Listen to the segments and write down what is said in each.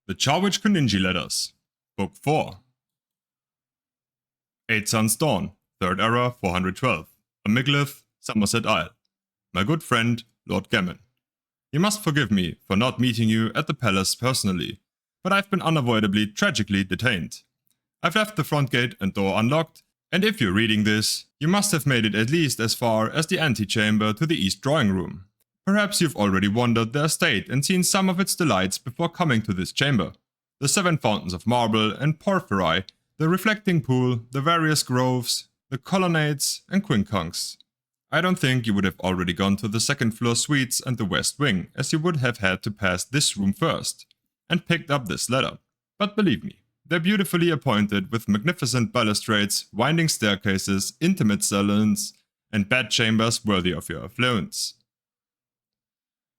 The Charwich-Koniinge Letters, Book 4. 8 Suns Dawn, 3rd Era 412, Amigdalith, Somerset Isle. My good friend, Lord Gammon. You must forgive me for not meeting you at the palace personally, but I've been unavoidably tragically detained. I've left the front gate and door unlocked, and if you're reading this, you must have made it at least as far as the antechamber to the east drawing room. Perhaps you've already wandered the estate and seen some of its delights before coming to this chamber. The 7 fountains of marble and porphyry, the reflecting pool, the various groves, the colonnades and quincunx. I don't think you would have already gone to the 2nd floor suites and the west wing, as you would have had to pass this room first, and picked up this letter. But believe me, they're beautifully appointed with magnificent balustrades, winding staircases, intimate salons, and bedchambers worthy of your affluence.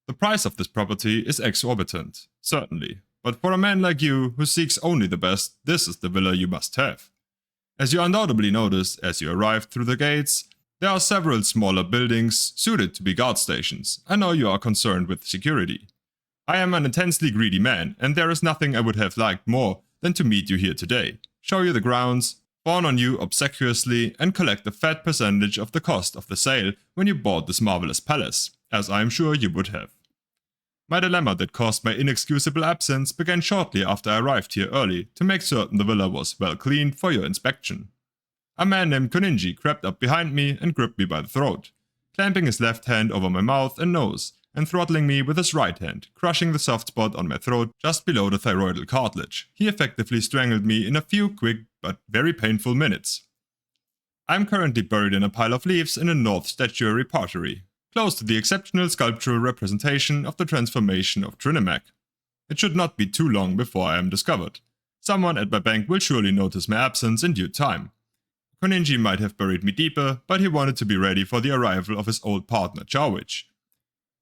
The price of this property is exorbitant, certainly, but for a man like you who seeks only the best, this is the villa you must have. As you undoubtedly noticed as you arrived through the gates, there are several smaller buildings suited to be guard stations. I know you are concerned with security. I am an intensely greedy man, and there is nothing I would have liked more than to meet you here today, show you the grounds, fawn on you obsequiously, and collect a fat percentage of the cost of the sale when you bought this marvelous palace, as I am sure you would have. My dilemma that caused my inexcusable absence began shortly after I arrived here early to make certain the villa was well cleaned for your inspection. A man named Koniinge crept up behind me and gripped me by the throat, clamping his left hand over my mouth and nose and throttling me with his right hand, crushing the soft spot on my throat just below the thyroidal cartilage. He effectively strangled me in a few quick but very painful minutes. I am currently buried in a pile of leaves in a North Statuary Pottery, close to the exceptional sculptural representation of the transformation of Trinemac. It should not be too long before I am discovered. Someone at my bank will surely notice my absence in due time. Koniinge might have buried me deeper, but he wanted to be ready for the arrival of his old partner Charwich.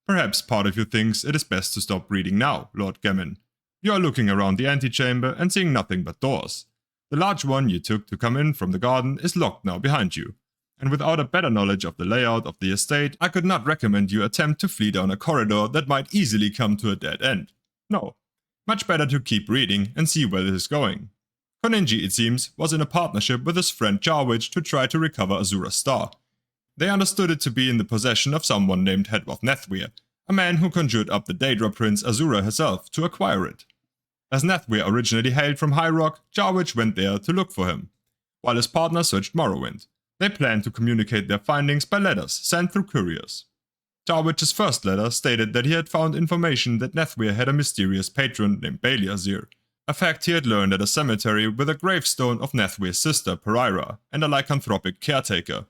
Perhaps part of you thinks it is best to stop reading now, Lord Gammon. You are looking around the antechamber and seeing nothing but doors. The large one you took to come in from the garden is locked now behind you, and without a better knowledge of the layout of the estate, I could not recommend you attempt to flee down a corridor that might easily come to a dead end. No, much better to keep reading and see where this is going. Koniinge, it seems, was in a partnership with his friend Charwich to try to recover Azura's star. They understood it to be in the possession of someone named Hedworth Nethwyr, a man who conjured up the Daedra Prince Azura herself to acquire it. As Nethwyr originally hailed from High Rock, Charwich went there to look for him, while his partner searched Morrowind. They planned to communicate their findings by letters sent through couriers. Charwich's first letter stated that he had found information that Nethwyr had a mysterious patron named Baliazir, a fact he had learned at a cemetery with a gravestone of Nethwyr's sister Pereira and a lycanthropic caretaker.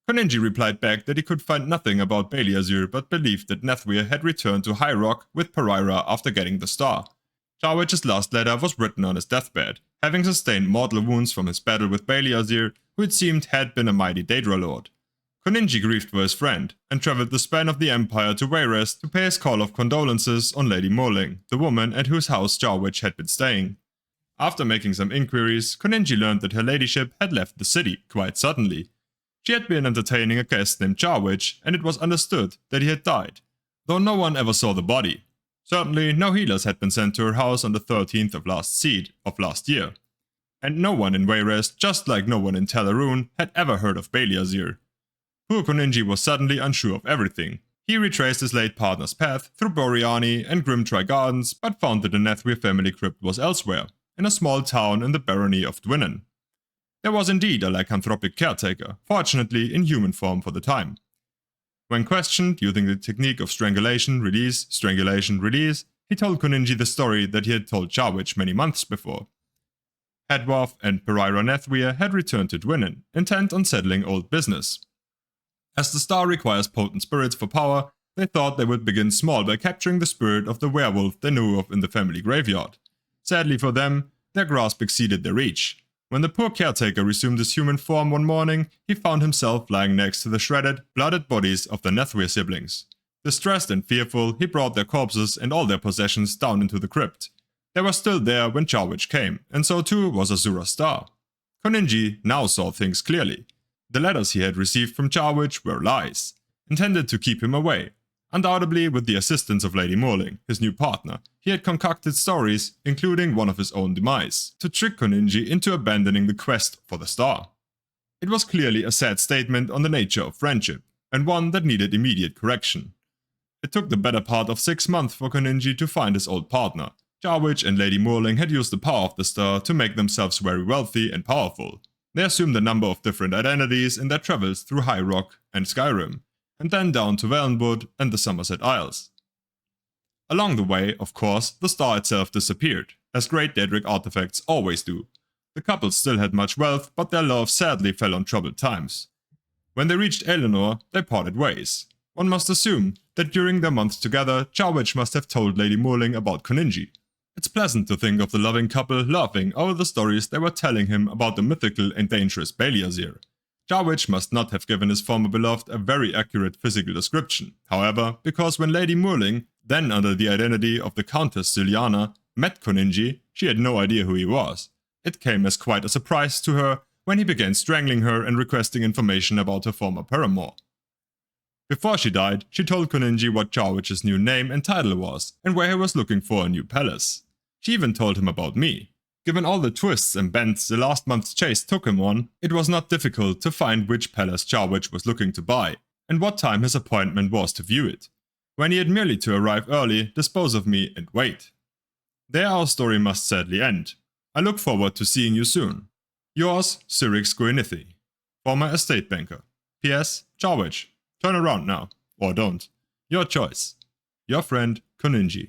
Koniinge replied back that he could find nothing about Baliazir but believed that Nethwyr had returned to High Rock with Pereira after getting the star. Charwich's last letter was written on his deathbed, having sustained mortal wounds from his battle with Baliazir, who it seemed had been a mighty Daedra lord. Koniinge grieved for his friend, and travelled the span of the Empire to Wayrest to pay his call of condolences on Lady Morling, the woman at whose house Charwich had been staying. After making some inquiries, Koniinge learned that her ladyship had left the city quite suddenly. She had been entertaining a guest named Charwich, and it was understood that he had died, though no one ever saw the body. Certainly no healers had been sent to her house on the 13th of last year. And no one in Wayrest, just like no one in Talaroon, had ever heard of Baliazir. Poor Koniinge was suddenly unsure of everything. He retraced his late partner's path through Boreani and Grimtry Gardens, but found that the Nethwyr family crypt was elsewhere, in a small town in the barony of Dwinnen. There was indeed a lycanthropic caretaker, fortunately in human form for the time. When questioned using the technique of strangulation, release, he told Koniinge the story that he had told Charwich many months before. Hedworth and Pereira Nethwyr had returned to Dwinnen, intent on settling old business. As the star requires potent spirits for power, they thought they would begin small by capturing the spirit of the werewolf they knew of in the family graveyard. Sadly for them, their grasp exceeded their reach. When the poor caretaker resumed his human form one morning, he found himself lying next to the shredded, blooded bodies of the Nethwyr siblings. Distressed and fearful, he brought their corpses and all their possessions down into the crypt. They were still there when Charwich came, and so too was Azura's star. Koniinge now saw things clearly. The letters he had received from Charwich were lies, intended to keep him away. Undoubtedly with the assistance of Lady Morling, his new partner, he had concocted stories, including one of his own demise, to trick Koniinge into abandoning the quest for the star. It was clearly a sad statement on the nature of friendship, and one that needed immediate correction. It took the better part of 6 months for Koniinge to find his old partner. Charwich and Lady Morling had used the power of the star to make themselves very wealthy and powerful. They assumed a number of different identities in their travels through High Rock and Skyrim, and then down to Valenwood and the Somerset Isles. Along the way, of course, the star itself disappeared, as great Daedric artifacts always do. The couple still had much wealth, but their love sadly fell on troubled times. When they reached Eleanor, they parted ways. One must assume that during their months together, Charwich must have told Lady Morling about Koniinge. It's pleasant to think of the loving couple laughing over the stories they were telling him about the mythical and dangerous Baliazir. Charwich must not have given his former beloved a very accurate physical description, however, because when Lady Morling, then under the identity of the Countess Juliana, met Koniinge, she had no idea who he was. It came as quite a surprise to her when he began strangling her and requesting information about her former paramour. Before she died, she told Koniinge what Charwich's new name and title was, and where he was looking for a new palace. She even told him about me. Given all the twists and bends the last month's chase took him on, it was not difficult to find which palace Charwich was looking to buy, and what time his appointment was to view it. When he had merely to arrive early, dispose of me, and wait. There our story must sadly end. I look forward to seeing you soon. Yours, Charwich-Koniinge, former estate banker. P.S. Charwich, turn around now, or don't. Your choice. Your friend, Koniinge.